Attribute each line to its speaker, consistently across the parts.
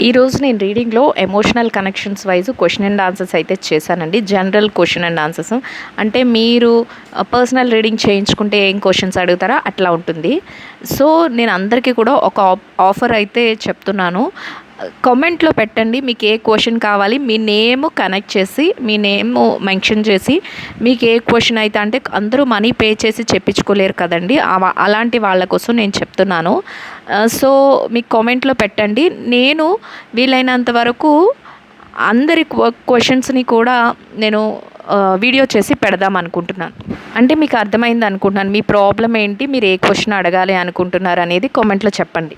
Speaker 1: ఈరోజు నేను రీడింగ్లో emotional connections wise question and answers అయితే చేశానండి. జనరల్ క్వశ్చన్ అండ్ ఆన్సర్స్ అంటే మీరు పర్సనల్ రీడింగ్ చేయించుకుంటే ఏం క్వశ్చన్స్ అడుగుతారో అట్లా ఉంటుంది. సో నేను అందరికీ కూడా ఒక ఆఫర్ అయితే చెప్తున్నాను. కామెంట్లో పెట్టండి మీకు ఏ క్వశ్చన్ కావాలి, మీ నేమ్ కనెక్ట్ చేసి మీ నేమ్ మెన్షన్ చేసి మీకు ఏ క్వశ్చన్ అయితే, అంటే అందరూ మనీ పే చేసి చెప్పించుకోలేరు కదండి, అలాంటి వాళ్ళ కోసం నేను చెప్తున్నాను. సో మీకు కామెంట్లో పెట్టండి. నేను వీలైనంత వరకు అందరి క్వశ్చన్స్ని కూడా నేను వీడియో చేసి పెడదాం అనుకుంటున్నాను. అంటే మీకు అర్థమైంది అనుకుంటున్నాను. మీ ప్రాబ్లం ఏంటి, మీరు ఏ క్వశ్చన్ అడగాలి అనుకుంటున్నారు అనేది కామెంట్లో చెప్పండి.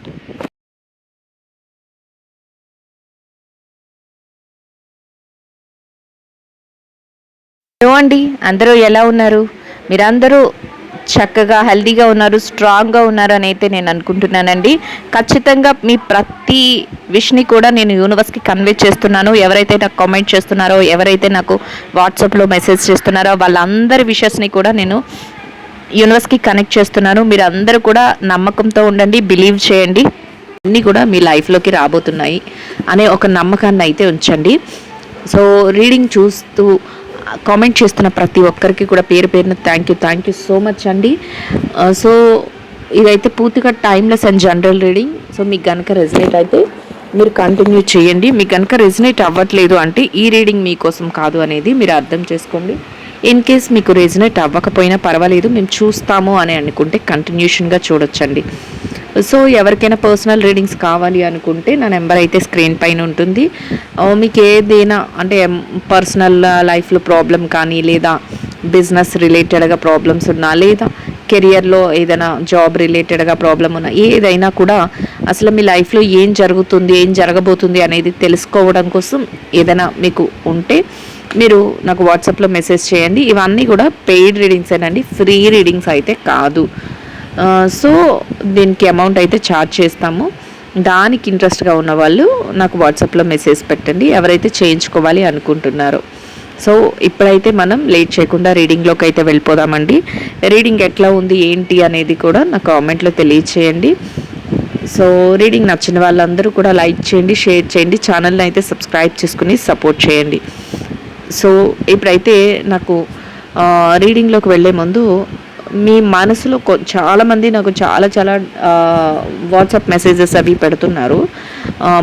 Speaker 1: హలో అండి, అందరూ ఎలా ఉన్నారు? మీరందరూ చక్కగా హెల్తీగా ఉన్నారు, స్ట్రాంగ్గా ఉన్నారు అని అయితే నేను అనుకుంటున్నానండి. ఖచ్చితంగా మీ ప్రతి విష్ని కూడా నేను యూనివర్స్కి కన్వే చేస్తున్నాను. ఎవరైతే నాకు కామెంట్ చేస్తున్నారో, ఎవరైతే నాకు వాట్సాప్లో మెసేజ్ చేస్తున్నారో వాళ్ళందరి విషెస్ని కూడా నేను యూనివర్స్కి కనెక్ట్ చేస్తున్నాను. మీరు అందరూ కూడా నమ్మకంతో ఉండండి, బిలీవ్ చేయండి. అన్నీ కూడా మీ లైఫ్లోకి రాబోతున్నాయి అనే ఒక నమ్మకాన్ని అయితే ఉంచండి. సో రీడింగ్ చూస్తూ కామెంట్ చేస్తున్న ప్రతి ఒక్కరికి కూడా పేరు పేరున థ్యాంక్ యూ సో మచ్ అండి. సో ఇదైతే పూర్తిగా timeless and general reading. So మీకు కనుక రెజనేట్ అయితే మీరు కంటిన్యూ చేయండి. మీకు కనుక రెజనేట్ అవ్వట్లేదు అంటే ఈ రీడింగ్ మీకోసం కాదు అనేది మీరు అర్థం చేసుకోండి. ఇన్ కేస్ మీకు రెజనేట్ అవ్వకపోయినా పర్వాలేదు, మేము చూస్తాము అని అనుకుంటే కంటిన్యూషన్గా చూడొచ్చండి. సో ఎవరికైనా పర్సనల్ రీడింగ్స్ కావాలి అనుకుంటే నా నెంబర్ అయితే స్క్రీన్ పైన ఉంటుంది. మీకు ఏదైనా అంటే పర్సనల్ లైఫ్లో ప్రాబ్లం కానీ, లేదా బిజినెస్ రిలేటెడ్గా ప్రాబ్లమ్స్ ఉన్నా, లేదా కెరియర్లో ఏదైనా జాబ్ రిలేటెడ్గా ప్రాబ్లం ఉన్నా, ఏదైనా కూడా అసలు మీ లైఫ్లో ఏం జరుగుతుంది, ఏం జరగబోతుంది అనేది తెలుసుకోవడం కోసం ఏదైనా మీకు ఉంటే మీరు నాకు వాట్సాప్లో మెసేజ్ చేయండి. ఇవన్నీ కూడా పెయిడ్ రీడింగ్స్ ఏనండి, ఫ్రీ రీడింగ్స్ అయితే కాదు. సో దీనికి అమౌంట్ అయితే ఛార్జ్ చేస్తాము. దానికి ఇంట్రెస్ట్గా ఉన్న వాళ్ళు నాకు వాట్సాప్లో మెసేజ్ పెట్టండి, ఎవరైతే చేయించుకోవాలి అనుకుంటున్నారో. సో ఇప్పుడైతే మనం లేట్ చేయకుండా రీడింగ్లోకి అయితే వెళ్ళిపోదామండి. రీడింగ్ ఎట్లా ఉంది ఏంటి అనేది కూడా నా కామెంట్లో తెలియచేయండి. సో రీడింగ్ నచ్చిన వాళ్ళందరూ కూడా లైక్ చేయండి, షేర్ చేయండి, ఛానల్ని అయితే సబ్స్క్రైబ్ చేసుకుని సపోర్ట్ చేయండి. సో ఇప్పుడైతే నాకు రీడింగ్లోకి వెళ్ళే ముందు మీ మనసులో చాలామంది నాకు చాలా వాట్సాప్ మెసేజెస్ అవి పెడుతున్నారు.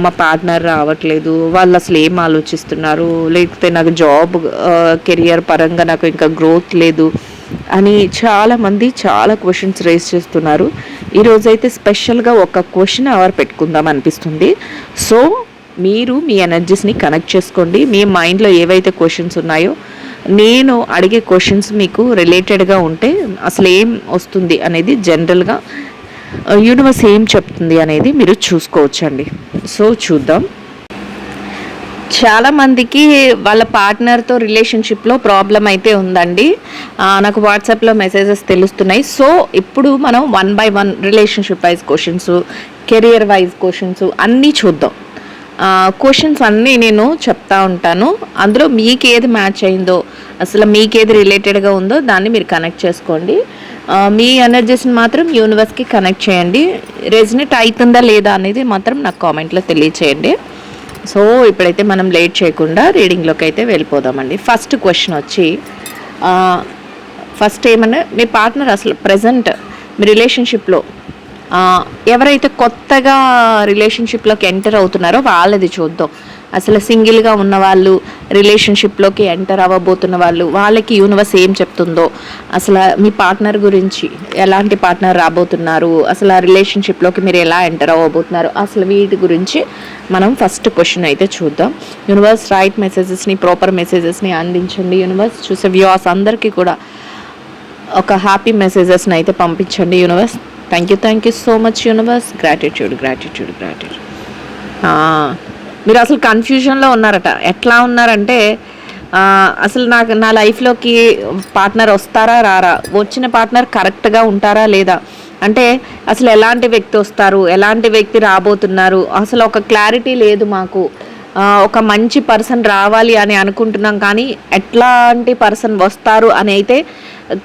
Speaker 1: మా పార్ట్నర్ రావట్లేదు, వాళ్ళు అసలు ఏం ఆలోచిస్తున్నారు, లేకపోతే నాకు జాబ్ కెరియర్ పరంగా నాకు ఇంకా గ్రోత్ లేదు అని చాలామంది చాలా క్వశ్చన్స్ రేస్ చేస్తున్నారు. ఈరోజైతే స్పెషల్గా ఒక క్వశ్చన్ అవర్ పెట్టుకుందాం అనిపిస్తుంది. సో మీరు మీ ఎనర్జీస్ని కనెక్ట్ చేసుకోండి. మీ మైండ్లో ఏవైతే క్వశ్చన్స్ ఉన్నాయో, నేను అడిగే క్వశ్చన్స్ మీకు రిలేటెడ్గా ఉంటే అసలు ఏం వస్తుంది అనేది జనరల్గా యూనివర్స్ ఏం చెప్తుంది అనేది మీరు చూసుకోవచ్చండి. సో చూద్దాం. చాలామందికి వాళ్ళ పార్ట్నర్తో రిలేషన్షిప్లో ప్రాబ్లం అయితే ఉందండి. నాకు వాట్సాప్లో మెసేజెస్ తెలుస్తున్నాయి. సో ఇప్పుడు మనం 1 by 1 relationship wise questions, career wise questions అన్నీ చూద్దాం. క్వశ్చన్స్ అన్నీ నేను చెప్తా ఉంటాను. అందులో మీకు ఏది మ్యాచ్ అయిందో, అసలు మీకేది రిలేటెడ్గా ఉందో దాన్ని మీరు కనెక్ట్ చేసుకోండి. మీ ఎనర్జీస్ని మాత్రం యూనివర్స్కి కనెక్ట్ చేయండి. రెజనేట్ అవుతుందా లేదా అనేది మాత్రం నాకు కామెంట్లో తెలియచేయండి. సో ఇప్పుడైతే మనం లేట్ చేయకుండా రీడింగ్లోకి అయితే వెళ్ళిపోదామండి. ఫస్ట్ క్వశ్చన్ వచ్చి, ఫస్ట్ ఏమన్నా మీ పార్ట్నర్ అసలు ప్రజెంట్ మీ రిలేషన్షిప్లో ఎవరైతే కొత్తగా రిలేషన్షిప్లోకి ఎంటర్ అవుతున్నారో వాళ్ళది చూద్దాం. అసలు సింగిల్గా ఉన్న వాళ్ళు, రిలేషన్షిప్లోకి ఎంటర్ అవ్వబోతున్న వాళ్ళు, వాళ్ళకి యూనివర్స్ ఏం చెప్తుందో, అసలు మీ పార్ట్నర్ గురించి, ఎలాంటి పార్ట్నర్ రాబోతున్నారు, అసలు ఆ రిలేషన్షిప్లోకి మీరు ఎలా ఎంటర్ అవ్వబోతున్నారు, అసలు వీటి గురించి మనం ఫస్ట్ క్వశ్చన్ అయితే చూద్దాం. యూనివర్స్ రైట్ మెసేజెస్ని, ప్రాపర్ మెసేజెస్ని అందించండి. యూనివర్స్ చూసే వ్యూవర్స్ అందరికీ కూడా ఒక హ్యాపీ మెసేజెస్ని అయితే పంపించండి. Universe thank you so much universe. Gratitude. మీరు అసలు కన్ఫ్యూజన్లో ఉన్నారట. ఎట్లా ఉన్నారంటే అసలు నా లైఫ్లోకి పార్ట్నర్ వస్తారా రారా, వచ్చిన పార్ట్నర్ కరెక్ట్గా ఉంటారా లేదా, అంటే అసలు ఎలాంటి వ్యక్తి వస్తారు, ఎలాంటి వ్యక్తి రాబోతున్నారు, అసలు ఒక క్లారిటీ లేదు మాకు. ఒక మంచి పర్సన్ రావాలి అని అనుకుంటున్నాం, కానీ ఎట్లాంటి పర్సన్ వస్తారు అని అయితే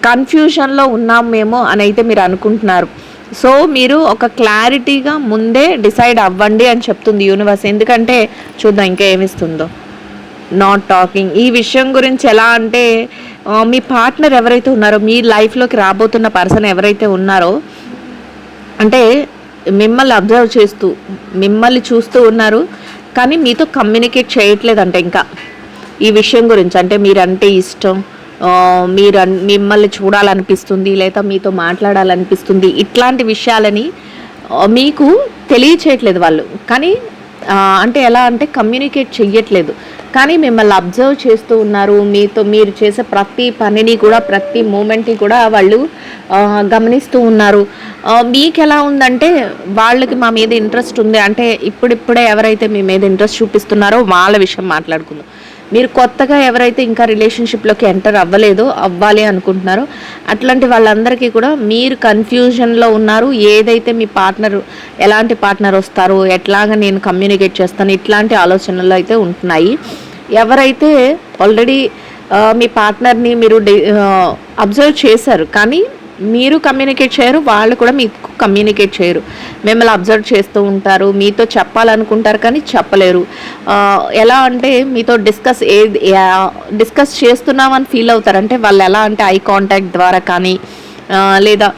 Speaker 1: కన్ఫ్యూషన్లో ఉన్నాం మేము అని అయితే మీరు అనుకుంటున్నారు. సో మీరు ఒక క్లారిటీగా ముందే డిసైడ్ అవ్వండి అని చెప్తుంది యూనివర్స్. ఎందుకంటే చూద్దాం ఇంకా ఏమిస్తుందో. నాట్ టాకింగ్ ఈ విషయం గురించి ఎలా అంటే మీ పార్ట్నర్ ఎవరైతే ఉన్నారో, మీ లైఫ్లోకి రాబోతున్న పర్సన్ ఎవరైతే ఉన్నారో, అంటే మిమ్మల్ని అబ్జర్వ్ చేస్తూ మిమ్మల్ని చూస్తూ ఉన్నారు, కానీ మీతో కమ్యూనికేట్ చేయట్లేదంటే ఇంకా ఈ విషయం గురించి. అంటే మీరంటే ఇష్టం, మీరు మిమ్మల్ని చూడాలనిపిస్తుంది, లేదా మీతో మాట్లాడాలనిపిస్తుంది, ఇట్లాంటి విషయాలని మీకు తెలియచేయట్లేదు వాళ్ళు. కానీ అంటే ఎలా అంటే కమ్యూనికేట్ చెయ్యట్లేదు, కానీ మిమ్మల్ని అబ్జర్వ్ చేస్తూ ఉన్నారు. మీరు చేసే ప్రతి పనిని కూడా, ప్రతి మూమెంట్ని కూడా వాళ్ళు గమనిస్తూ ఉన్నారు. మీకు ఎలా ఉందంటే వాళ్ళకి మా మీద ఇంట్రెస్ట్ ఉంది అంటే ఇప్పుడిప్పుడే ఎవరైతే మీ మీద ఇంట్రెస్ట్ చూపిస్తున్నారో వాళ్ళ విషయం మాట్లాడుకుందాం. మీరు కొత్తగా ఎవరైతే ఇంకా రిలేషన్షిప్లోకి ఎంటర్ అవ్వాలి అనుకుంటున్నారో అట్లాంటి వాళ్ళందరికీ కూడా మీరు కన్ఫ్యూజన్లో ఉన్నారు. ఏదైతే మీ పార్ట్నర్, ఎలాంటి పార్ట్నర్ వస్తారు, ఎట్లాగా నేను కమ్యూనికేట్ చేస్తాను, ఇట్లాంటి ఆలోచనలు అయితే ఉంటున్నాయి. ఎవరైతే ఆల్రెడీ మీ పార్ట్నర్ని మీరు అబ్జర్వ్ చేశారు, కానీ మీరు కమ్యూనికేట్ చేయరు, వాళ్ళు కూడా మీకు కమ్యూనికేట్ చేయరు. మిమ్మల్ని అబ్జర్వ్ చేస్తూ ఉంటారు, మీతో చెప్పాలనుకుంటారు కానీ చెప్పలేరు. ఎలా అంటే మీతో డిస్కస్ చేస్తున్నామని ఫీల్ అవుతారు. అంటే వాళ్ళు ఎలా అంటే ఐ కాంటాక్ట్ ద్వారా కానీ, లేదా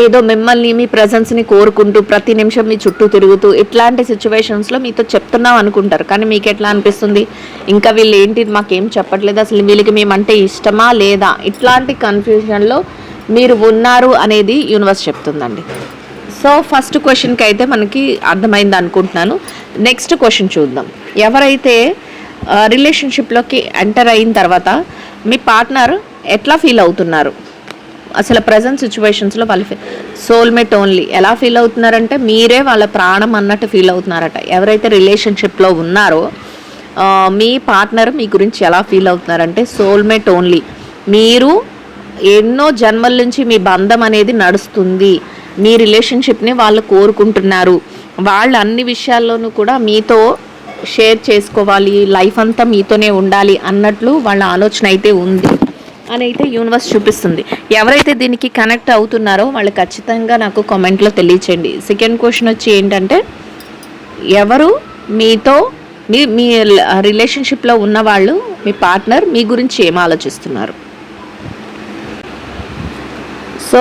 Speaker 1: ఏదో మిమ్మల్ని, మీ ప్రజెన్స్ని కోరుకుంటూ ప్రతి నిమిషం మీ చుట్టూ తిరుగుతూ ఇట్లాంటి సిచ్యువేషన్స్లో మీతో చెప్తున్నాం అనుకుంటారు. కానీ మీకు ఎట్లా అనిపిస్తుంది, ఇంకా వీళ్ళు ఏంటి మాకేం చెప్పట్లేదు, అసలు వీళ్ళకి మేమంటే ఇష్టమా లేదా, ఇట్లాంటి కన్ఫ్యూజన్లో మీరు ఉన్నారు అనేది యూనివర్స్ చెప్తుందండి. సో ఫస్ట్ క్వశ్చన్కి అయితే మనకి అర్థమైంది అనుకుంటున్నాను. నెక్స్ట్ క్వశ్చన్ చూద్దాం. ఎవరైతే రిలేషన్షిప్లోకి ఎంటర్ అయిన తర్వాత మీ పార్ట్నర్ ఎట్లా ఫీల్ అవుతున్నారు, అసలు ప్రజెంట్ సిచ్యువేషన్స్లో వాళ్ళు సోల్మేట్ ఓన్లీ ఎలా ఫీల్ అవుతున్నారంటే మీరే వాళ్ళ ప్రాణం అన్నట్టు ఫీల్ అవుతున్నారట. ఎవరైతే రిలేషన్షిప్లో ఉన్నారో మీ పార్ట్నర్ మీ గురించి ఎలా ఫీల్ అవుతున్నారంటే సోల్మేట్ ఓన్లీ, మీరు ఎన్నో జన్మల నుంచి మీ బంధం అనేది నడుస్తుంది, మీ రిలేషన్షిప్ని వాళ్ళు కోరుకుంటున్నారు, వాళ్ళు అన్ని విషయాల్లోనూ కూడా మీతో షేర్ చేసుకోవాలి, లైఫ్ అంతా మీతోనే ఉండాలి అన్నట్లు వాళ్ళ ఆలోచన అయితే ఉంది అని అయితే యూనివర్స్ చూపిస్తుంది. ఎవరైతే దీనికి కనెక్ట్ అవుతున్నారో వాళ్ళు ఖచ్చితంగా నాకు కామెంట్లో తెలియచేయండి. సెకండ్ క్వశ్చన్ వచ్చి ఏంటంటే ఎవరు మీతో మీ రిలేషన్షిప్లో ఉన్నవాళ్ళు, మీ పార్ట్నర్ మీ గురించి ఏం ఆలోచిస్తున్నారు. సో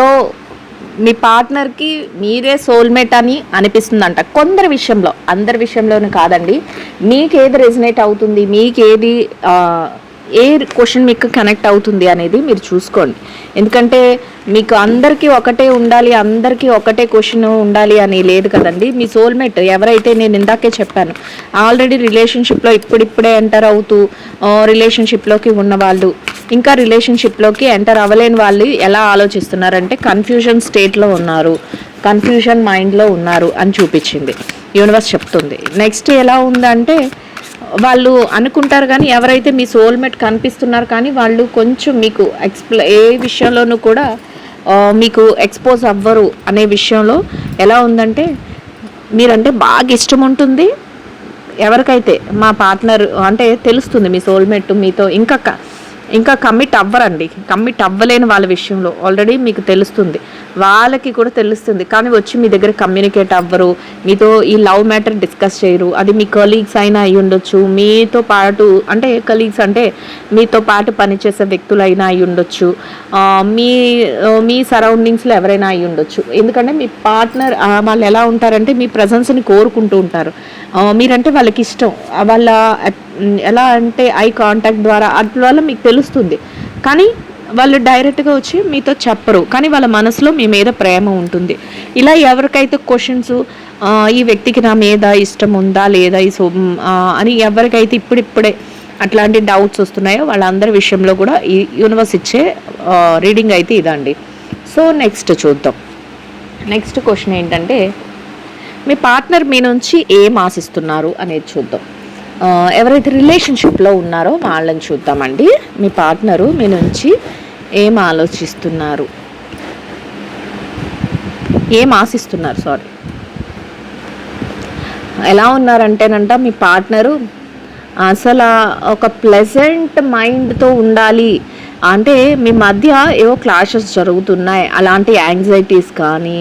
Speaker 1: మీ పార్ట్నర్కి మీరే సోల్మేట్ అని అనిపిస్తుందంట కొందరి విషయంలో, అందరి విషయంలోనూ కాదండి. మీకేది రెజినేట్ అవుతుంది, మీకేది ఏ క్వశ్చన్ మీకు కనెక్ట్ అవుతుంది అనేది మీరు చూసుకోండి. ఎందుకంటే మీకు అందరికీ ఒకటే ఉండాలి, అందరికీ ఒకటే క్వశ్చన్ ఉండాలి అని లేదు కదండి. మీ సోల్మేట్ ఎవరైతే నేను ఇందాకే చెప్పాను, ఆల్రెడీ రిలేషన్షిప్లో ఇప్పుడిప్పుడే ఎంటర్ అవుతూ రిలేషన్షిప్లోకి ఉన్నవాళ్ళు, ఇంకా రిలేషన్షిప్లోకి ఎంటర్ అవ్వలేని వాళ్ళు ఎలా ఆలోచిస్తున్నారంటే కన్ఫ్యూజన్ స్టేట్లో ఉన్నారు, కన్ఫ్యూజన్ మైండ్లో ఉన్నారు అని చూపించింది యూనివర్స్ చెప్తుంది. నెక్స్ట్ ఎలా ఉందంటే వాళ్ళు అనుకుంటారు కానీ ఎవరైతే మీ సోల్మేట్ కనిపిస్తున్నారు కానీ వాళ్ళు కొంచెం మీకు ఏ విషయంలోనూ కూడా మీకు ఎక్స్పోజ్ అవ్వరు అనే విషయంలో ఎలా ఉందంటే మీరంటే బాగా ఇష్టం ఉంటుంది. ఎవరికైతే మా పార్ట్నర్ అంటే తెలుస్తుంది మీ సోల్మేట్ మీతో ఇంకా కమిట్ అవ్వరండి, కమిట్ అవ్వలేని వాళ్ళ విషయంలో ఆల్రెడీ మీకు తెలుస్తుంది, వాళ్ళకి కూడా తెలుస్తుంది, కానీ వచ్చి మీ దగ్గర కమ్యూనికేట్ అవ్వరు, మీతో ఈ లవ్ మ్యాటర్ డిస్కస్ చేయరు. అది మీ కలీగ్స్ అయినా అయి ఉండొచ్చు, మీతో పాటు అంటే కలీగ్స్ అంటే మీతో పాటు పనిచేసే వ్యక్తులైనా అయి ఉండొచ్చు, మీ సరౌండింగ్స్లో ఎవరైనా అయి ఉండొచ్చు. ఎందుకంటే మీ పార్ట్నర్ వాళ్ళు ఎలా ఉంటారంటే మీ ప్రజెన్స్ని కోరుకుంటూ ఉంటారు, మీరంటే వాళ్ళకి ఇష్టం. వాళ్ళ ఎలా అంటే ఐ కాంటాక్ట్ ద్వారా అట్ల మీకు తెలుస్తుంది, కానీ వాళ్ళు డైరెక్ట్గా వచ్చి మీతో చెప్పరు, కానీ వాళ్ళ మనసులో మీ మీద ప్రేమ ఉంటుంది. ఇలా ఎవరికైతే క్వశ్చన్స్ ఈ వ్యక్తికి నా మీద ఇష్టం ఉందా లేదా అని ఎవరికైతే ఇప్పుడిప్పుడే అట్లాంటి డౌట్స్ వస్తున్నాయో వాళ్ళందరి విషయంలో కూడా ఈ యూనివర్స్ ఇచ్చే రీడింగ్ అయితే ఇదండి. సో నెక్స్ట్ చూద్దాం. నెక్స్ట్ క్వశ్చన్ ఏంటంటే మీ పార్ట్నర్ మీ నుంచి ఏం ఆశిస్తున్నారు అనేది చూద్దాం. ఎవరైతే రిలేషన్షిప్లో ఉన్నారో వాళ్ళని చూద్దామండి. మీ పార్ట్నరు మీ నుంచి ఏం ఆలోచిస్తున్నారు, ఏం ఆశిస్తున్నారు, ఎలా ఉన్నారంటేనంట మీ పార్ట్నరు అసలు ఒక ప్లెజెంట్ మైండ్తో ఉండాలి, అంటే మీ మధ్య ఏవో క్లాషెస్ జరుగుతున్నాయి, అలాంటి యాంగ్జైటీస్ కానీ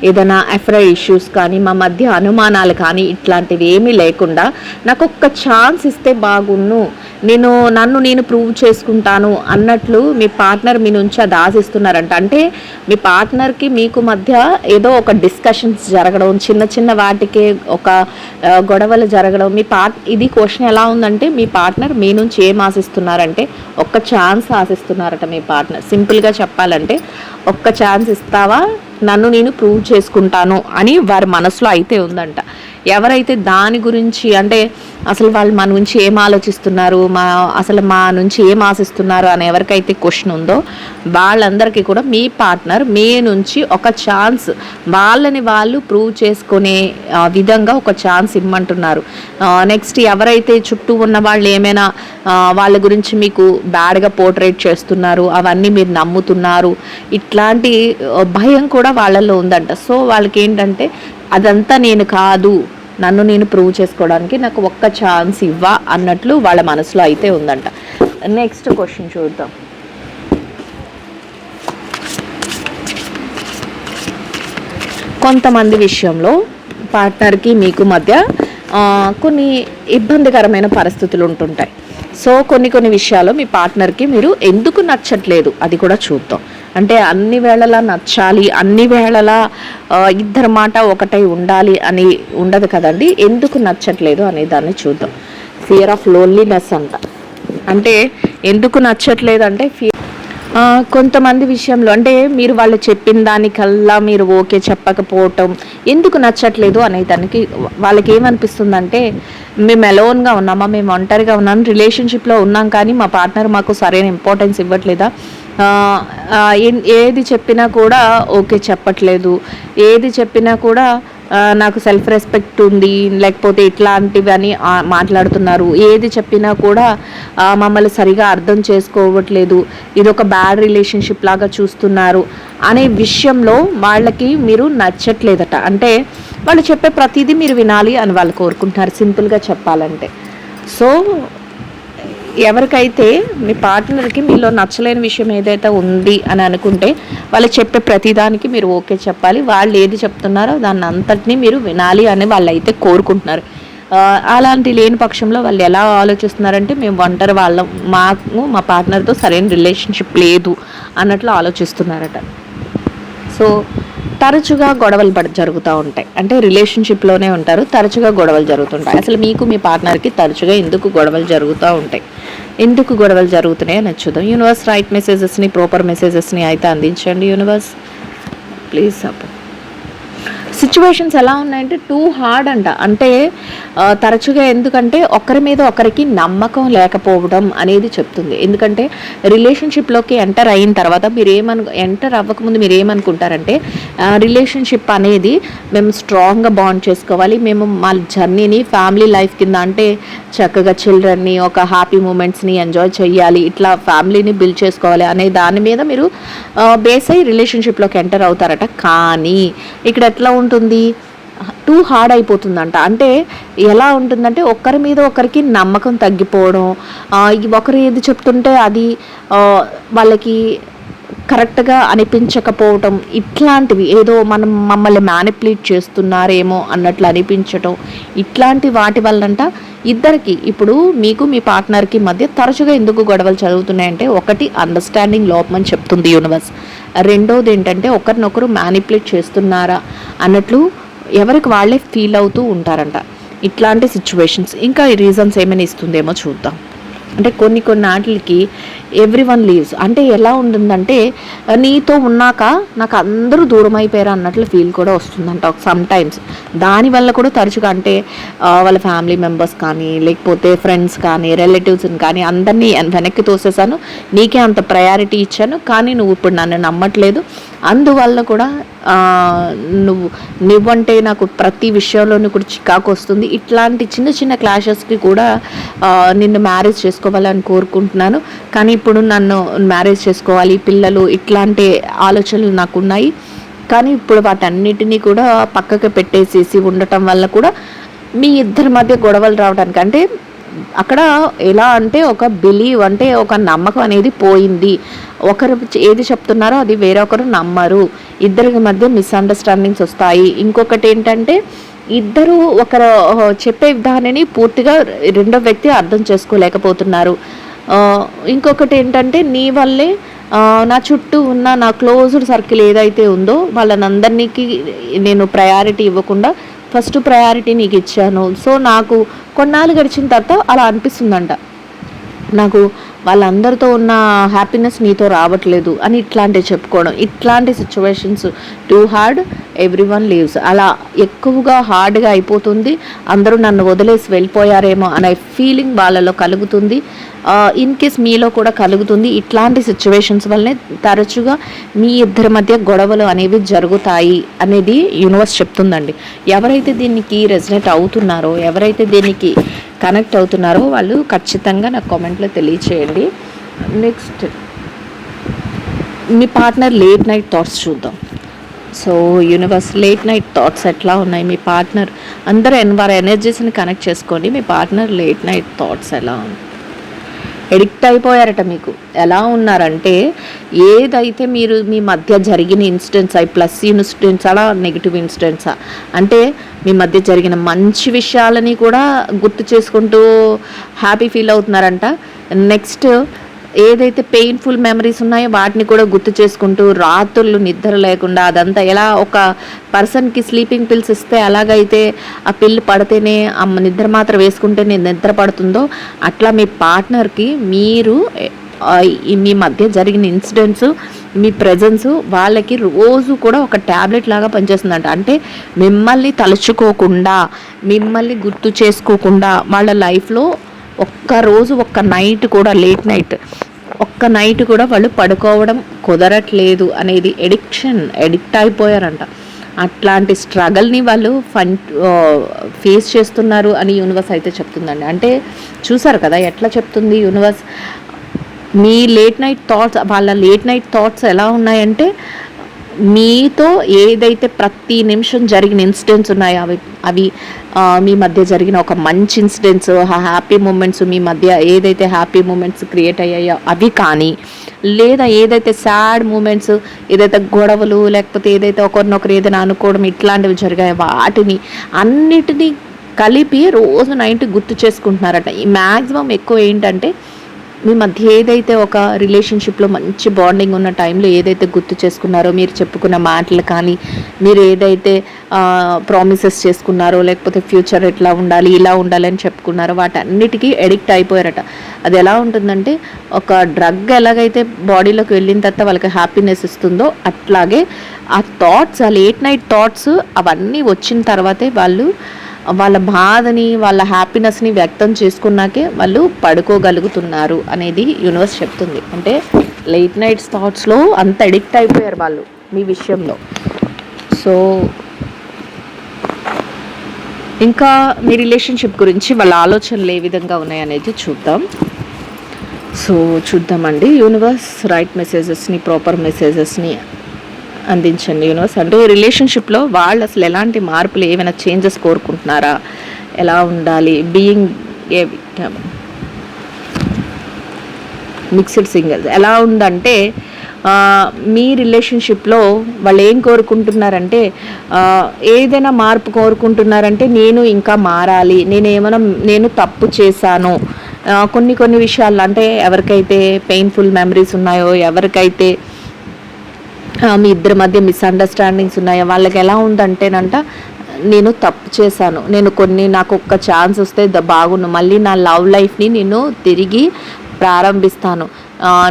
Speaker 1: ఏదైనా ఎఫ్ఐ ఇష్యూస్ కానీ మా మధ్య అనుమానాలు కానీ ఇట్లాంటివి ఏమీ లేకుండా నాకు ఒక్క ఛాన్స్ ఇస్తే బాగున్ను, నన్ను నేను ప్రూవ్ చేసుకుంటాను అన్నట్లు మీ పార్ట్నర్ మీ నుంచి అది ఆశిస్తున్నారంట. అంటే మీ పార్ట్నర్కి మీకు మధ్య ఏదో ఒక డిస్కషన్స్ జరగడం, చిన్న చిన్న వాటికే ఒక గొడవలు జరగడం. ఇది క్వశ్చన్ ఎలా ఉందంటే మీ పార్ట్నర్ మీ నుంచి ఏం ఆశిస్తున్నారంటే ఒక్క ఛాన్స్ ఆశిస్తున్నారట మీ పార్ట్నర్. సింపుల్గా చెప్పాలంటే ఒక్క ఛాన్స్ ఇస్తావా, నన్ను నేను ప్రూవ్ చేసుకుంటాను అని వారి మనసులో అయితే ఉందంట. ఎవరైతే దాని గురించి అంటే అసలు వాళ్ళు మా నుంచి ఏం ఆలోచిస్తున్నారు, అసలు మా నుంచి ఏం ఆశిస్తున్నారు అని ఎవరికైతే క్వశ్చన్ ఉందో వాళ్ళందరికీ కూడా మీ పార్ట్నర్ మీ నుంచి ఒక ఛాన్స్, వాళ్ళని వాళ్ళు ప్రూవ్ చేసుకునే విధంగా ఒక ఛాన్స్ ఇమ్మంటున్నారు. నెక్స్ట్ ఎవరైతే చుట్టూ ఉన్న వాళ్ళు ఏమైనా వాళ్ళ గురించి మీకు బ్యాడ్గా పోర్ట్రేట్ చేస్తున్నారు, అవన్నీ మీరు నమ్ముతున్నారు, ఇట్లాంటి భయం కూడా వాళ్ళల్లో ఉందంట. సో వాళ్ళకి ఏంటంటే అదంతా నేను కాదు, నన్ను నేను ప్రూవ్ చేసుకోవడానికి నాకు ఒక్క ఛాన్స్ ఇవ్వా అన్నట్లు వాళ్ళ మనసులో అయితే ఉందంట. నెక్స్ట్ క్వశ్చన్ చూద్దాం. కొంతమంది విషయంలో పార్ట్నర్కి మీకు మధ్య కొన్ని ఇబ్బందికరమైన పరిస్థితులు ఉంటుంటాయి. సో కొన్ని విషయాలు మీ పార్ట్నర్కి మీరు ఎందుకు నచ్చట్లేదు అది కూడా చూద్దాం. అంటే అన్ని వేళలా నచ్చాలి, అన్ని వేళలా ఇద్దరి మాట ఒకటై ఉండాలి అని ఉండదు కదండి. ఎందుకు నచ్చట్లేదు అనే దాన్ని చూద్దాం. ఫియర్ ఆఫ్ లోన్లీనెస్ అంట. అంటే ఎందుకు నచ్చట్లేదు అంటే కొంతమంది విషయంలో అంటే మీరు వాళ్ళు చెప్పిన దానికల్లా మీరు ఓకే చెప్పకపోవటం, ఎందుకు నచ్చట్లేదు అనే దానికి వాళ్ళకి ఏమనిపిస్తుందంటే మేము అలోన్గా ఉన్నామా, మేము ఒంటరిగా ఉన్నాం, రిలేషన్షిప్లో ఉన్నాం కానీ మా పార్ట్నర్ మాకు సరైన ఇంపార్టెన్స్ ఇవ్వట్లేదా, ఏది చెప్పినా కూడా ఓకే చెప్పట్లేదు, ఏది చెప్పినా కూడా నాకు సెల్ఫ్ రెస్పెక్ట్ ఉంది లేకపోతే ఇట్లాంటివని మాట్లాడుతున్నారు, ఏది చెప్పినా కూడా మమ్మల్ని సరిగా అర్థం చేసుకోవట్లేదు, ఇది ఒక బ్యాడ్ రిలేషన్షిప్ లాగా చూస్తున్నారు అనే విషయంలో వాళ్ళకి మీరు నచ్చట్లేదట. అంటే వాళ్ళు చెప్పే ప్రతిదీ మీరు వినాలి అని వాళ్ళు కోరుకుంటున్నారు సింపుల్గా చెప్పాలంటే. సో ఎవరికైతే మీ పార్ట్నర్కి మీలో నచ్చలేని విషయం ఏదైతే ఉంది అని అనుకుంటే వాళ్ళు చెప్పే ప్రతిదానికి మీరు ఓకే చెప్పాలి, వాళ్ళు ఏది చెప్తున్నారో దాన్ని అంతటినీ మీరు వినాలి అని వాళ్ళు అయితే కోరుకుంటున్నారు. అలాంటి లేని పక్షంలో వాళ్ళు ఎలా ఆలోచిస్తున్నారంటే మేము ఒంటరి వాళ్ళం, మా పార్ట్నర్తో సరైన రిలేషన్షిప్ లేదు అన్నట్లు ఆలోచిస్తున్నారట. సో తరచుగా గొడవలు జరుగుతూ ఉంటాయి. అంటే రిలేషన్షిప్లోనే ఉంటారు, తరచుగా గొడవలు జరుగుతుంటాయి. అసలు మీకు మీ పార్ట్నర్కి తరచుగా ఎందుకు గొడవలు జరుగుతూ ఉంటాయి, ఎందుకు గొడవలు జరుగుతున్నాయో నచ్చుదాం. యూనివర్స్ రైట్ మెసేజెస్ని, ప్రాపర్ మెసేజెస్ని అయితే అందించండి యూనివర్స్ ప్లీజ్ సపోర్ట్. సిచ్యువేషన్స్ ఎలా ఉన్నాయంటే టూ హార్డ్ అంట. అంటే తరచుగా ఎందుకంటే ఒకరి మీద ఒకరికి నమ్మకం లేకపోవడం అనేది చెప్తుంది. ఎందుకంటే రిలేషన్షిప్లోకి ఎంటర్ అయిన తర్వాత ఎంటర్ అవ్వకముందు మీరు ఏమనుకుంటారంటే రిలేషన్షిప్ అనేది మేము స్ట్రాంగ్గా బాండ్ చేసుకోవాలి, మేము మా జర్నీని ఫ్యామిలీ లైఫ్ కింద అంటే చక్కగా చిల్డ్రన్ని ఒక హ్యాపీ మూమెంట్స్ని ఎంజాయ్ చేయాలి, ఇట్లా ఫ్యామిలీని బిల్డ్ చేసుకోవాలి అనే దాని మీద మీరు బేస్ అయ్యి రిలేషన్షిప్లోకి ఎంటర్ అవుతారట. కానీ ఇక్కడ ఎట్లా ఉంటుంది, టూ హార్డ్ అయిపోతుందంట. అంటే ఎలా ఉంటుందంటే ఒకరి మీద ఒకరికి నమ్మకం తగ్గిపోవడం, ఒకరు ఏది చెప్తుంటే అది వాళ్ళకి కరెక్ట్గా అనిపించకపోవటం, ఇట్లాంటివి ఏదో మమ్మల్ని మ్యానిపులేట్ చేస్తున్నారేమో అన్నట్లు అనిపించటం, ఇట్లాంటి వాటి వల్లంట ఇద్దరికి ఇప్పుడు మీకు మీ పార్ట్నర్కి మధ్య తరచుగా ఎందుకు గొడవలు జరుగుతున్నాయంటే ఒకటి అండర్స్టాండింగ్ లోపం అని చెప్తుంది యూనివర్స్. రెండోది ఏంటంటే ఒకరినొకరు మ్యానిపులేట్ చేస్తున్నారా అన్నట్లు ఎవరికి వాళ్ళే ఫీల్ అవుతూ ఉంటారంట. ఇట్లాంటి సిచ్యువేషన్స్ ఇంకా ఈ రీజన్స్ ఏమైనా ఇస్తుందేమో చూద్దాం. అంటే కొన్ని ఆటలకి ఎవ్రీ వన్ లీవ్స్ అంటే ఎలా ఉంటుందంటే నీతో ఉన్నాక నాకు అందరూ దూరం అయిపోయారు అన్నట్లు ఫీల్ కూడా వస్తుందంట సమ్ టైమ్స్. దానివల్ల కూడా తరచుగా అంటే వాళ్ళ ఫ్యామిలీ మెంబర్స్ కానీ లేకపోతే ఫ్రెండ్స్ కానీ రిలేటివ్స్ని కానీ అందరినీ వెనక్కి తోసేసాను, నీకే అంత ప్రయారిటీ ఇచ్చాను కానీ నువ్వు ఇప్పుడు నన్ను నమ్మట్లేదు, అందువల్ల కూడా నువ్వంటే నాకు ప్రతి విషయంలోనూ కూడా చికాకు వస్తుంది, ఇట్లాంటి చిన్న క్లాషెస్కి కూడా నిన్ను మ్యారేజ్ చేసుకోవాలని కోరుకుంటున్నాను కానీ ఇప్పుడు నన్ను మ్యారేజ్ చేసుకోవాలి, పిల్లలు ఇట్లాంటి ఆలోచనలు నాకు ఉన్నాయి కానీ ఇప్పుడు వాటన్నిటినీ కూడా పక్కకు పెట్టేసేసి ఉండటం వల్ల కూడా మీ ఇద్దరి మధ్య గొడవలు రావడానికి అంటే అక్కడ ఎలా అంటే ఒక బిలీవ్ అంటే ఒక నమ్మకం అనేది పోయింది. ఒకరు ఏది చెప్తున్నారో అది వేరొకరు నమ్మరు, ఇద్దరికి మధ్య మిస్అండర్స్టాండింగ్స్ వస్తాయి. ఇంకొకటి ఏంటంటే ఇద్దరు ఒకరు చెప్పే విధానాన్ని పూర్తిగా రెండో వ్యక్తి అర్థం చేసుకోలేకపోతున్నారు. ఇంకొకటి ఏంటంటే నీ వల్లే నా చుట్టూ ఉన్న నా క్లోజ్డ్ సర్కిల్ ఏదైతే ఉందో వాళ్ళనందరికీ నేను ప్రయారిటీ ఇవ్వకుండా ఫస్ట్ ప్రయారిటీ నీకు ఇచ్చాను. సో నాకు కొన్నాళ్ళు గడిచిన తర్వాత అలా అనిపిస్తుందంట, నాకు వాళ్ళందరితో ఉన్న హ్యాపీనెస్ నీతో రావట్లేదు అని ఇట్లాంటివి చెప్పుకోవడం. ఇట్లాంటి situations too hard every one leaves, అలా ఎక్కువగా హార్డ్గా అయిపోతుంది. అందరూ నన్ను వదిలేసి వెళ్ళిపోయారేమో అనే ఫీలింగ్ వాళ్ళలో కలుగుతుంది. ఇన్ కేస్ మీలో కూడా కలుగుతుంది. ఇట్లాంటి సిచ్యువేషన్స్ వల్లనే తరచుగా మీ ఇద్దరి మధ్య గొడవలు అనేవి జరుగుతాయి అనేది యూనివర్స్ చెప్తుందండి. ఎవరైతే దీనికి రెజనేట్ అవుతున్నారో, ఎవరైతే దీనికి కనెక్ట్ అవుతున్నారో వాళ్ళు ఖచ్చితంగా నాకు కామెంట్లో తెలియచేయండి. నెక్స్ట్ మీ పార్ట్నర్ లేట్ నైట్ థాట్స్ చూద్దాం. So universe late night thoughts ఎట్లా ఉన్నాయి మీ పార్ట్నర్, అందరూ వారి ఎనర్జీస్ని కనెక్ట్ చేసుకోండి. మీ పార్ట్నర్ లేట్ నైట్ థాట్స్ ఎలా ఉంది? ఎడిక్ట్ అయిపోయారట మీకు. ఎలా ఉన్నారంటే ఏదైతే మీరు మీ మధ్య జరిగిన ఇన్సిడెంట్స్ ప్లస్ ఇన్సిడెంట్స్ అలా నెగిటివ్ ఇన్సిడెంట్సా అంటే మీ మధ్య జరిగిన మంచి విషయాలని కూడా గుర్తు చేసుకుంటూ హ్యాపీ ఫీల్ అవుతున్నారంట. నెక్స్ట్ ఏదైతే పెయిన్ఫుల్ మెమరీస్ ఉన్నాయో వాటిని కూడా గుర్తు చేసుకుంటూ రాత్రులు నిద్ర లేకుండా అదంతా ఎలా ఒక పర్సన్కి స్లీపింగ్ పిల్స్ ఇస్తే అలాగైతే ఆ పిల్లు పడితేనే నిద్ర మాత్రం వేసుకుంటేనే నిద్ర పడుతుందో అట్లా మీ పార్ట్నర్కి మీరు మీ మధ్య జరిగిన ఇన్సిడెంట్స్ మీ ప్రెజెన్స్ వాళ్ళకి రోజు కూడా ఒక ట్యాబ్లెట్ లాగా పనిచేస్తుందంట. అంటే మిమ్మల్ని తలుచుకోకుండా మిమ్మల్ని గుర్తు చేసుకోకుండా వాళ్ళ లైఫ్లో ఒక్కరోజు ఒక్క నైట్ కూడా లేట్ నైట్ ఒక్క నైట్ కూడా వాళ్ళు పడుకోవడం కుదరట్లేదు అనేది ఎడిక్ట్ అయిపోయారంట. అట్లాంటి స్ట్రగల్ని వాళ్ళు ఫేస్ చేస్తున్నారు అని యూనివర్స్ అయితే చెప్తుందండి. అంటే చూసారు కదా ఎట్లా చెప్తుంది యూనివర్స్. మీ లేట్ నైట్ థాట్స్, వాళ్ళ లేట్ నైట్ థాట్స్ ఎలా ఉన్నాయంటే మీతో ఏదైతే ప్రతి నిమిషం జరిగిన ఇన్సిడెంట్స్ ఉన్నాయో అవి మీ మధ్య జరిగిన ఒక మంచి ఇన్సిడెంట్స్, హ్యాపీ మూమెంట్స్, మీ మధ్య ఏదైతే హ్యాపీ మూమెంట్స్ క్రియేట్ అయ్యాయో అవి కానీ, లేదా ఏదైతే సాడ్ మూమెంట్స్, ఏదైతే గొడవలు లేకపోతే ఏదైతే ఒకరినొకరు ఏదైనా అనుకోవడం ఇట్లాంటివి జరిగాయో వాటిని అన్నిటినీ కలిపి రోజు నైట్ గుర్తు చేసుకుంటున్నారట. ఈ మ్యాక్సిమం ఎక్కువ ఏంటంటే మీ మధ్య ఏదైతే ఒక రిలేషన్షిప్లో మంచి బాండింగ్ ఉన్న టైంలో ఏదైతే గుర్తు చేసుకున్నారో, మీరు చెప్పుకున్న మాటలు కానీ, మీరు ఏదైతే ప్రామిసెస్ చేసుకున్నారో, లేకపోతే ఫ్యూచర్ ఎట్లా ఉండాలి ఇలా ఉండాలి అని చెప్పుకున్నారో వాటన్నిటికీ ఎడిక్ట్ అయిపోయారట. అది ఎలా ఉంటుందంటే ఒక డ్రగ్ ఎలాగైతే బాడీలోకి వెళ్ళిన తర్వాత వాళ్ళకి హ్యాపీనెస్ ఇస్తుందో అట్లాగే ఆ థాట్స్, ఆ లేట్ నైట్ థాట్స్ అవన్నీ వచ్చిన తర్వాతే వాళ్ళు వాళ్ళ బాధని వాళ్ళ హ్యాపీనెస్ని వ్యక్తం చేసుకున్నాకే వాళ్ళు పడుకోగలుగుతున్నారు అనేది యూనివర్స్ చెప్తుంది. అంటే లేట్ నైట్స్ థాట్స్లో అంత అడిక్ట్ అయిపోయారు వాళ్ళు మీ విషయంలో. సో ఇంకా మీ రిలేషన్షిప్ గురించి వాళ్ళ ఆలోచనలు ఏ విధంగా ఉన్నాయనేది చూద్దాం. సో చూద్దామండి. యూనివర్స్ రైట్ మెసేజెస్ని, ప్రాపర్ మెసేజెస్ని అందించండి యూనివర్స్. అంటే రిలేషన్షిప్లో వాళ్ళు అసలు ఎలాంటి మార్పులు, ఏమైనా చేంజెస్ కోరుకుంటున్నారా, ఎలా ఉండాలి, being a victim, mixed singles ఎలా ఉందంటే మీ రిలేషన్షిప్లో వాళ్ళు ఏం కోరుకుంటున్నారంటే ఏదైనా మార్పు కోరుకుంటున్నారంటే నేను ఇంకా మారాలి, నేను తప్పు చేశాను కొన్ని విషయాల్లో. అంటే ఎవరికైతే పెయిన్ఫుల్ మెమరీస్ ఉన్నాయో, ఎవరికైతే మీ ఇద్దరి మధ్య మిస్అండర్స్టాండింగ్స్ ఉన్నాయో వాళ్ళకి ఎలా ఉందంటేనంట నేను తప్పు చేశాను, నాకు ఒక్క ఛాన్స్ వస్తే బాగుండు, మళ్ళీ నా లవ్ లైఫ్ని నేను తిరిగి ప్రారంభిస్తాను,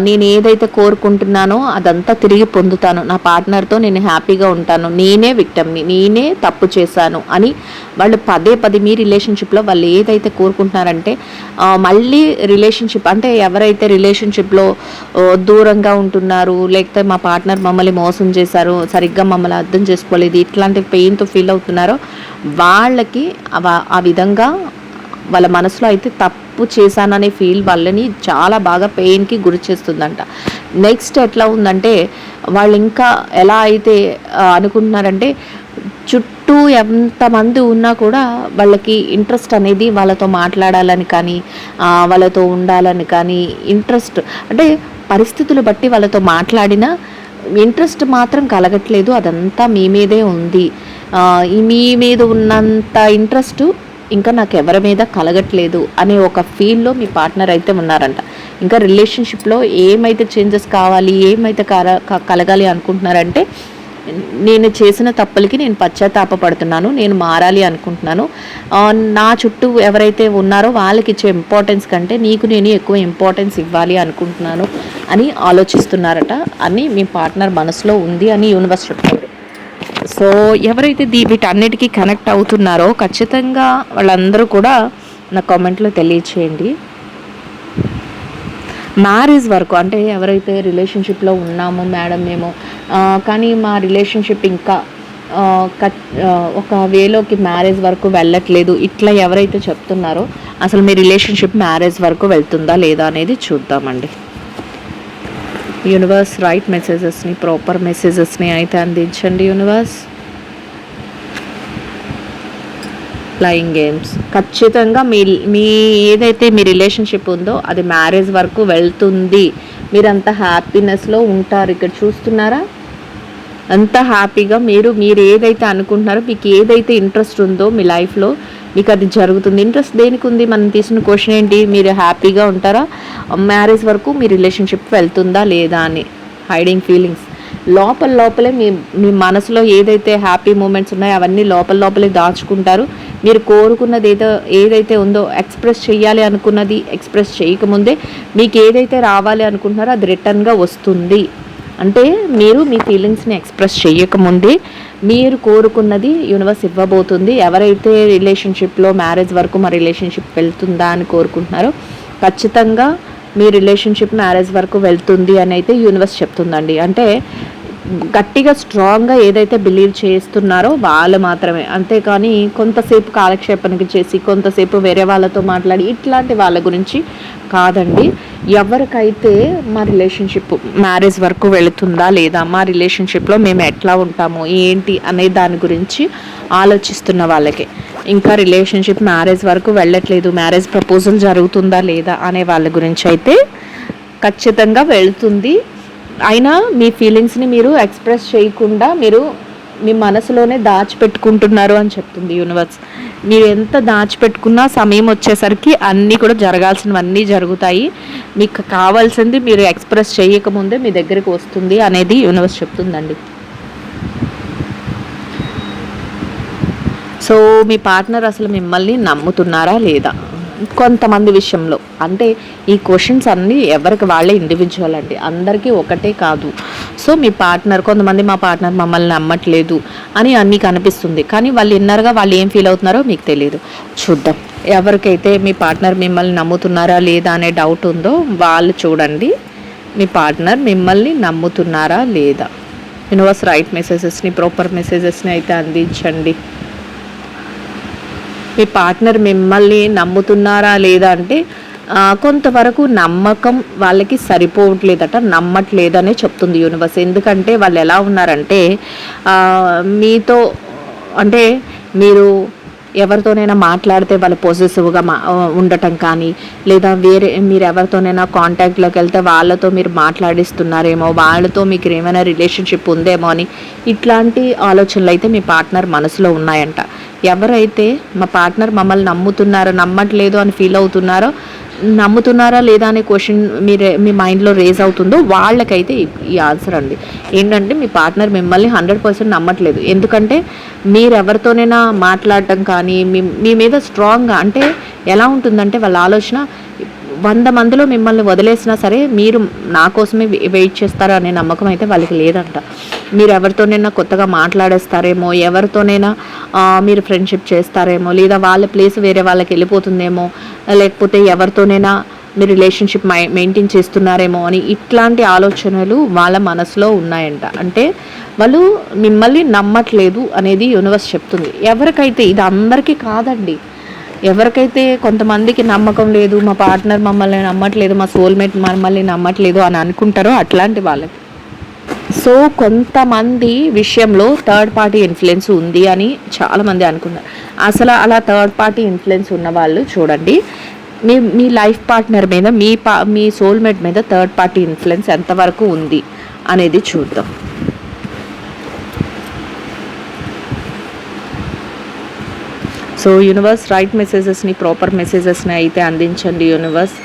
Speaker 1: నేను ఏదైతే కోరుకుంటున్నానో అదంతా తిరిగి పొందుతాను, నా పార్ట్నర్తో నేను హ్యాపీగా ఉంటాను, నేనే విక్టమ్ని, నేనే తప్పు చేశాను అని వాళ్ళు పదే మీ రిలేషన్షిప్లో వాళ్ళు ఏదైతే కోరుకుంటున్నారంటే మళ్ళీ రిలేషన్షిప్ అంటే ఎవరైతే రిలేషన్షిప్లో దూరంగా ఉంటున్నారు, లేకపోతే మా పార్ట్నర్ మమ్మల్ని మోసం చేశారు, సరిగ్గా మమ్మల్ని అర్థం చేసుకోలేదు, ఇట్లాంటి పెయిన్తో ఫీల్ అవుతున్నారో వాళ్ళకి ఆ విధంగా వాళ్ళ మనసులో అయితే తప్పు చేశాననే ఫీల్ వాళ్ళని చాలా బాగా పెయిన్కి గురి చేస్తుందంట. నెక్స్ట్ ఎట్లా ఉందంటే వాళ్ళు ఇంకా ఎలా అయితే అనుకుంటున్నారంటే చుట్టూ ఎంతమంది ఉన్నా కూడా వాళ్ళకి ఇంట్రెస్ట్ అనేది వాళ్ళతో మాట్లాడాలని కానీ వాళ్ళతో ఉండాలని కానీ ఇంట్రెస్ట్ అంటే పరిస్థితులు బట్టి వాళ్ళతో మాట్లాడినా ఇంట్రెస్ట్ మాత్రం కలగట్లేదు. అదంతా మీ మీదే ఉంది. మీ మీద ఉన్నంత ఇంట్రెస్ట్ ఇంకా నాకు ఎవరి మీద కలగట్లేదు అనే ఒక ఫీల్లో మీ పార్ట్నర్ అయితే ఉన్నారంట. ఇంకా రిలేషన్షిప్లో ఏమైతే చేంజెస్ కావాలి, ఏమైతే కలగాలి అనుకుంటున్నారంటే, నేను చేసిన తప్పులకి నేను పశ్చాత్తాపడుతున్నాను, నేను మారాలి అనుకుంటున్నాను, నా చుట్టూ ఎవరైతే ఉన్నారో వాళ్ళకి ఇచ్చే ఇంపార్టెన్స్ కంటే నీకు నేను ఎక్కువ ఇంపార్టెన్స్ ఇవ్వాలి అనుకుంటున్నాను అని ఆలోచిస్తున్నారట అని మీ పార్ట్నర్ మనసులో ఉంది అని యూనివర్స్ చెప్తారు. సో ఎవరైతే వీటన్నిటికీ కనెక్ట్ అవుతున్నారో ఖచ్చితంగా వాళ్ళందరూ కూడా నా కామెంట్లో తెలియచేయండి. మ్యారేజ్ వరకు అంటే ఎవరైతే రిలేషన్షిప్లో ఉన్నామో మేడం మేము కానీ మా రిలేషన్షిప్ ఇంకా ఒక వేలోకి మ్యారేజ్ వరకు వెళ్ళట్లేదు, ఇట్లా ఎవరైతే చెప్తున్నారో అసలు మీ రిలేషన్షిప్ మ్యారేజ్ వరకు వెళ్తుందా లేదా అనేది చూద్దామండి. యూనివర్స్ రైట్ మెసేజెస్ని, ప్రాపర్ మెసేజెస్ని అయితే అందించండి యూనివర్స్. ప్లేయింగ్ గేమ్స్ ఖచ్చితంగా మీ ఏదైతే మీ రిలేషన్షిప్ ఉందో అది మ్యారేజ్ వరకు వెళ్తుంది. మీరంత హ్యాపీనెస్లో ఉంటారు. ఇక్కడ చూస్తున్నారా, అంత హ్యాపీగా మీరు ఏదైతే అనుకుంటున్నారో, మీకు ఏదైతే ఇంట్రెస్ట్ ఉందో మీ లైఫ్లో మీకు అది జరుగుతుంది. ఇంట్రెస్ట్ దేనికి ఉంది? మనం తీసిన క్వశ్చన్ ఏంటి? మీరు హ్యాపీగా ఉంటారా? మ్యారేజ్ వరకు మీ రిలేషన్షిప్ వెళ్తుందా లేదా అని హైడింగ్ ఫీలింగ్స్ లోపలే మీ మనసులో ఏదైతే హ్యాపీ మూమెంట్స్ ఉన్నాయో అవన్నీ లోపలే దాచుకుంటారు. మీరు కోరుకున్నది ఏదైతే ఉందో ఎక్స్ప్రెస్ చేయాలి అనుకున్నది ఎక్స్ప్రెస్ చేయకముందే మీకు ఏదైతే రావాలి అనుకుంటున్నారో అది రిటర్న్గా వస్తుంది. అంటే మీరు మీ ఫీలింగ్స్ని ఎక్స్ప్రెస్ చేయకముందే మీరు కోరుకున్నది యూనివర్స్ ఇవ్వబోతుంది. ఎవరైతే రిలేషన్షిప్లో మ్యారేజ్ వరకు మా రిలేషన్షిప్ వెళ్తుందా అని కోరుకుంటున్నారో ఖచ్చితంగా మీ రిలేషన్షిప్ మ్యారేజ్ వరకు వెళ్తుంది అని అయితే యూనివర్స్ చెప్తుందండి. అంటే గట్టిగా స్ట్రాంగ్గా ఏదైతే బిలీవ్ చేస్తున్నారో వాళ్ళు మాత్రమే, అంతేకాని కొంతసేపు కాలక్షేపణకి చేసి కొంతసేపు వేరే వాళ్ళతో మాట్లాడి ఇట్లాంటి వాళ్ళ గురించి కాదండి. ఎవరికైతే మా రిలేషన్షిప్ మ్యారేజ్ వరకు వెళుతుందా లేదా, మా రిలేషన్షిప్లో మేము ఎట్లా ఉంటాము ఏంటి అనే దాని గురించి ఆలోచిస్తున్న వాళ్ళకి, ఇంకా రిలేషన్షిప్ మ్యారేజ్ వరకు వెళ్ళట్లేదు, మ్యారేజ్ ప్రపోజల్ జరుగుతుందా లేదా అనే వాళ్ళ గురించి అయితే ఖచ్చితంగా వెళుతుంది. అయినా మీ ఫీలింగ్స్ని మీరు ఎక్స్ప్రెస్ చేయకుండా మీరు మీ మనసులోనే దాచిపెట్టుకుంటున్నారు అని చెప్తుంది యూనివర్స్. మీరు ఎంత దాచిపెట్టుకున్నా సమయం వచ్చేసరికి అన్నీ కూడా జరగాల్సినవన్నీ జరుగుతాయి. మీకు కావాల్సింది మీరు ఎక్స్ప్రెస్ చేయకముందే మీ దగ్గరికి వస్తుంది అనేది యూనివర్స్ చెప్తుందండి. సో మీ పార్ట్నర్ అసలు మిమ్మల్ని నమ్ముతున్నారా లేదా కొంతమంది విషయంలో, అంటే ఈ క్వశ్చన్స్ అన్నీ ఎవరికి వాళ్ళే ఇండివిజువల్ అండి, అందరికీ ఒకటే కాదు. సో మీ పార్ట్నర్, కొంతమంది మా పార్ట్నర్ మమ్మల్ని నమ్మట్లేదు అని అన్నీ కనిపిస్తుంది, కానీ వాళ్ళు ఇన్నర్గా వాళ్ళు ఏం ఫీల్ అవుతున్నారో మీకు తెలియదు. చూద్దాం. ఎవరికైతే మీ పార్ట్నర్ మిమ్మల్ని నమ్ముతున్నారా లేదా అనే డౌట్ ఉందో వాళ్ళు చూడండి, మీ పార్ట్నర్ మిమ్మల్ని నమ్ముతున్నారా లేదా. యూనివర్స్ రైట్ మెసేజెస్ని, ప్రాపర్ మెసేజెస్ని అయితే అందించండి. మీ పార్ట్నర్ మిమ్మల్ని నమ్ముతున్నారా లేదా అంటే కొంతవరకు నమ్మకం వాళ్ళకి సరిపోవట్లేదట, నమ్మట్లేదనే చెప్తుంది యూనివర్స్. ఎందుకంటే వాళ్ళు ఎలా ఉన్నారంటే మీతో అంటే మీరు ఎవరితోనైనా మాట్లాడితే వాళ్ళు పొసెసివ్గా ఉండటం కానీ, లేదా మీరు ఎవరితోనైనా కాంటాక్ట్లోకి వెళ్తే వాళ్ళతో మీరు మాట్లాడిస్తున్నారేమో, వాళ్ళతో మీకు ఏమైనా రిలేషన్షిప్ ఉందేమో అని ఇట్లాంటి ఆలోచనలు అయితే మీ పార్ట్నర్ మనసులో ఉన్నాయంట. ఎవరైతే మా పార్ట్నర్ మమ్మల్ని నమ్మట్లేదు అని ఫీల్ అవుతున్నారో, నమ్ముతున్నారా లేదా అనే క్వశ్చన్ మీ మైండ్లో రేజ్ అవుతుందో వాళ్ళకైతే ఈ ఆన్సర్ అండి. ఏంటంటే మీ పార్ట్నర్ మిమ్మల్ని 100% నమ్మట్లేదు. ఎందుకంటే మీరు ఎవరితోనైనా మాట్లాడటం కానీ మీ మీద స్ట్రాంగ్గా, అంటే ఎలా ఉంటుందంటే వాళ్ళ ఆలోచన 100 మందిలో మిమ్మల్ని వదిలేసినా సరే మీరు నా కోసమే వెయిట్ చేస్తారు అనే నమ్మకం అయితే వాళ్ళకి లేదంట. మీరు ఎవరితోనైనా కొత్తగా మాట్లాడేస్తారేమో, ఎవరితోనైనా మీరు ఫ్రెండ్షిప్ చేస్తారేమో, లేదా వాళ్ళ ప్లేస్ వేరే వాళ్ళకి వెళ్ళిపోతుందేమో, లేకపోతే ఎవరితోనైనా మీరు రిలేషన్షిప్ మెయింటైన్ చేస్తున్నారేమో అని ఇట్లాంటి ఆలోచనలు వాళ్ళ మనసులో ఉన్నాయంట. అంటే వాళ్ళు మిమ్మల్ని నమ్మట్లేదు అనేది యూనివర్స్ చెప్తుంది. ఎవరికైతే, ఇది అందరికీ కాదండి, ఎవరికైతే కొంతమందికి నమ్మకం లేదు, మా పార్ట్నర్ మమ్మల్ని నమ్మట్లేదు, మా సోల్మేట్ మమ్మల్ని నమ్మట్లేదు అని అనుకుంటారో అట్లాంటి వాళ్ళకి సో కొంతమంది విషయంలో థర్డ్ పార్టీ ఇన్ఫ్లుయెన్స్ ఉంది అని చాలామంది అనుకున్నారు. అసలు అలా థర్డ్ పార్టీ ఇన్ఫ్లుయెన్స్ ఉన్న వాళ్ళు చూడండి, మీ లైఫ్ పార్ట్నర్ మీద మీ సోల్మేట్ మీద థర్డ్ పార్టీ ఇన్ఫ్లుయెన్స్ ఎంతవరకు ఉంది అనేది చూద్దాం. సో యూనివర్స్ రైట్ మెసేజెస్ని, ప్రాపర్ మెసేజెస్ని అయితే అందించండి యూనివర్స్.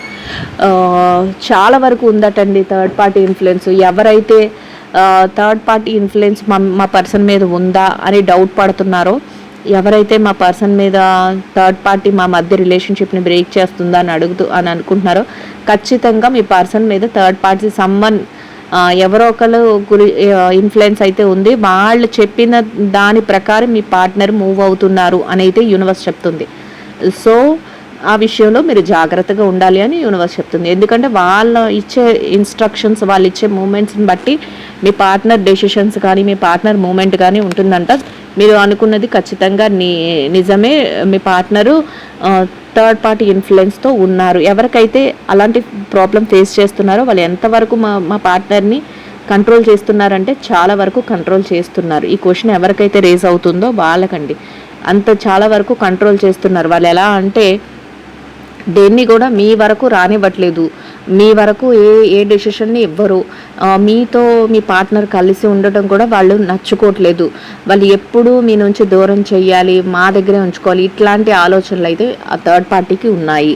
Speaker 1: చాలా వరకు ఉందటండి థర్డ్ పార్టీ ఇన్ఫ్లుయెన్స్. ఎవరైతే థర్డ్ పార్టీ ఇన్ఫ్లుయెన్స్ మా పర్సన్ మీద ఉందా అని డౌట్ పడుతున్నారో, ఎవరైతే మా పర్సన్ మీద థర్డ్ పార్టీ మా మధ్య రిలేషన్షిప్ని బ్రేక్ చేస్తుందా అని అనుకుంటున్నారో, ఖచ్చితంగా మీ పర్సన్ మీద థర్డ్ పార్టీ ఎవరో ఒకరు ఇన్ఫ్లుయెన్స్ అయితే ఉంది. వాళ్ళు చెప్పిన దాని ప్రకారం మీ పార్ట్నర్ మూవ్ అవుతున్నారు అని అయితే యూనివర్స్ చెప్తుంది. సో ఆ విషయంలో మీరు జాగ్రత్తగా ఉండాలి అని యూనివర్స్ చెప్తుంది. ఎందుకంటే వాళ్ళ ఇచ్చే ఇన్స్ట్రక్షన్స్, వాళ్ళు ఇచ్చే మూమెంట్స్ని బట్టి మీ పార్ట్నర్ డెసిషన్స్ కానీ మీ పార్ట్నర్ మూమెంట్ కానీ ఉంటుందంట. మీరు అనుకున్నది ఖచ్చితంగా నిజమే. మీ పార్ట్నరు థర్డ్ పార్టీ ఇన్ఫ్లుయెన్స్తో ఉన్నారు. ఎవరికైతే అలాంటి ప్రాబ్లం ఫేస్ చేస్తున్నారో వాళ్ళు ఎంతవరకు మా పార్ట్నర్ని కంట్రోల్ చేస్తున్నారంటే చాలా వరకు కంట్రోల్ చేస్తున్నారు. ఈ క్వశ్చన్ ఎవరికైతే రేజ్ అవుతుందో వాళ్ళకండి అంత చాలా వరకు కంట్రోల్ చేస్తున్నారు. వాళ్ళు ఎలా అంటే దేన్ని కూడా మీ వరకు రానివ్వట్లేదు, మీ వరకు ఏ డెసిషన్ని ఇవ్వరు. మీతో మీ పార్ట్నర్ కలిసి ఉండటం కూడా వాళ్ళు నచ్చుకోవట్లేదు. వాళ్ళు ఎప్పుడూ మీ నుంచి దూరం చేయాలి, మా దగ్గరే ఉంచుకోవాలి, ఇట్లాంటి ఆలోచనలు అయితే ఆ థర్డ్ పార్టీకి ఉన్నాయి.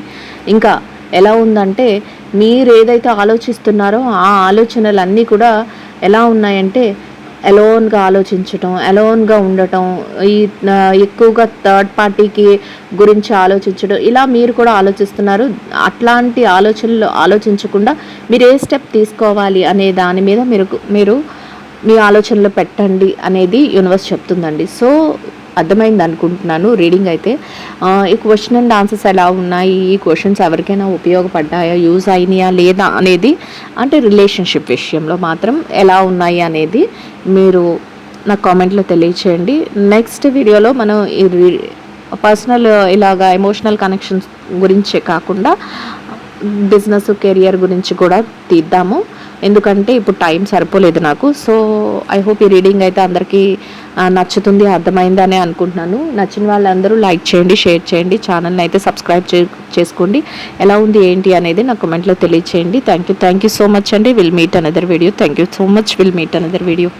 Speaker 1: ఇంకా ఎలా ఉందంటే మీరు ఏదైతే ఆలోచిస్తున్నారో ఆ ఆలోచనలన్నీ కూడా ఎలా ఉన్నాయంటే అలోన్గా ఆలోచించటం, అలోన్గా ఉండటం, ఎక్కువగా థర్డ్ పార్టీకి గురించి ఆలోచించడం, ఇలా మీరు కూడా ఆలోచిస్తున్నారు. అట్లాంటి ఆలోచనలు ఆలోచించకుండా మీరు ఏ స్టెప్ తీసుకోవాలి అనే దాని మీద మీరు మీ ఆలోచనలు పెట్టండి అనేది యూనివర్స్ చెప్తుందండి. సో అర్థమైంది అనుకుంటున్నాను రీడింగ్ అయితే. ఈ క్వశ్చన్ అండ్ ఆన్సర్స్ ఎలా ఉన్నాయి, ఈ క్వశ్చన్స్ ఎవరికైనా ఉపయోగపడ్డాయా, యూజ్ అయినాయా లేదా అనేది, అంటే రిలేషన్షిప్ విషయంలో మాత్రం ఎలా ఉన్నాయి అనేది మీరు నా కామెంట్లో తెలియచేయండి. నెక్స్ట్ వీడియోలో మనం పర్సనల్ ఇలాగా ఎమోషనల్ కనెక్షన్స్ గురించే కాకుండా బిజినెస్, కెరియర్ గురించి కూడా తీద్దాము. ఎందుకంటే ఇప్పుడు టైం సరిపోలేదు నాకు. సో ఐ హోప్ ఈ రీడింగ్ అయితే అందరికీ నచ్చుతుంది, అర్థమైందని అనుకుంటున్నాను. నచ్చిన వాళ్ళందరూ లైక్ చేయండి, షేర్ చేయండి, ఛానల్ని అయితే సబ్స్క్రైబ్ చేసుకోండి. ఎలా ఉంది ఏంటి అనేది నా కామెంట్లో తెలియచేయండి. థ్యాంక్ యూ సో మచ్ అండి. Will meet another video. Thank you so much. Will meet another video.